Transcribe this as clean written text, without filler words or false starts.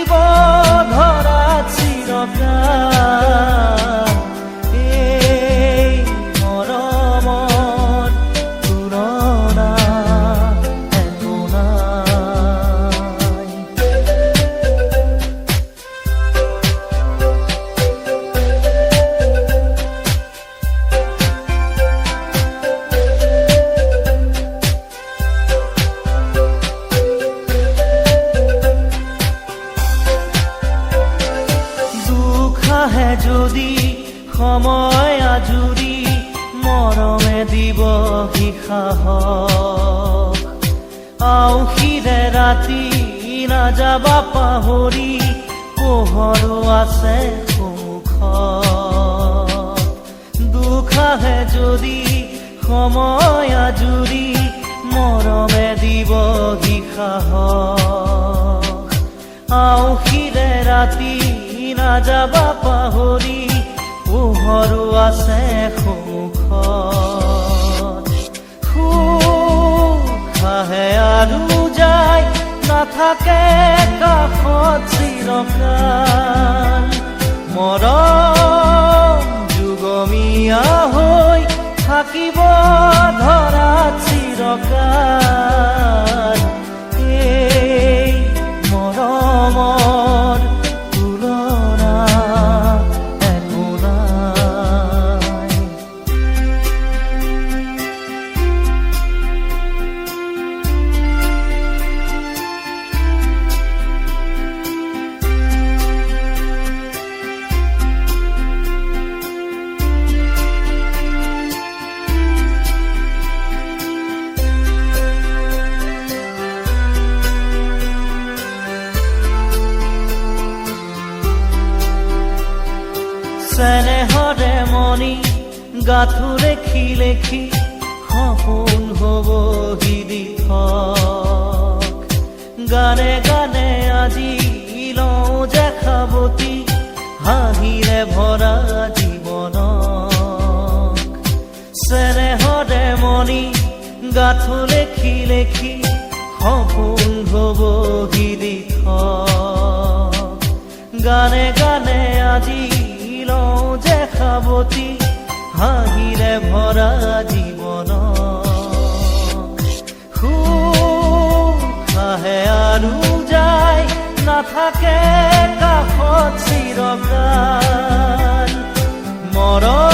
থাকিব ধৰাত চিৰকাল এই মৰমৰ তুলনা একো নাই। আহে যদি সময় আজুৰি মৰমে দিবহি সাহস আউসিৰে ৰাতি নাযাবা পাহৰি পোহৰো আছে সন্মুখত। দুখ আহে যদি সময় আজুৰি মৰমে দিবহি সাহস আউসিৰে ৰাতি নাযাবা পাহৰি পোহৰো আছে সন্মুখত। সুখ আহে আৰু যায় নাথাকে কাষত চিৰকাল মৰম যুগমীয়া হৈ থাকিব ধৰাত চিৰকাল এই মৰমৰ চেনেহৰে মনি গাঁথো লেখি লেখি সপোন হ'বহি দিঠক গানে গানে আজি লওঁ যে সাৱতি হাঁহিৰে ভৰা জীৱনক। চেনেহৰে মনি গাঁথো লেখি লেখি সপোন হ'বহি দিঠক গানে গানে আজি যে সাৱতি হাঁহিৰে ভৰা জীৱন। সুখ আহে আৰু যায় নাথাকে কাষত চিৰকাল মৰম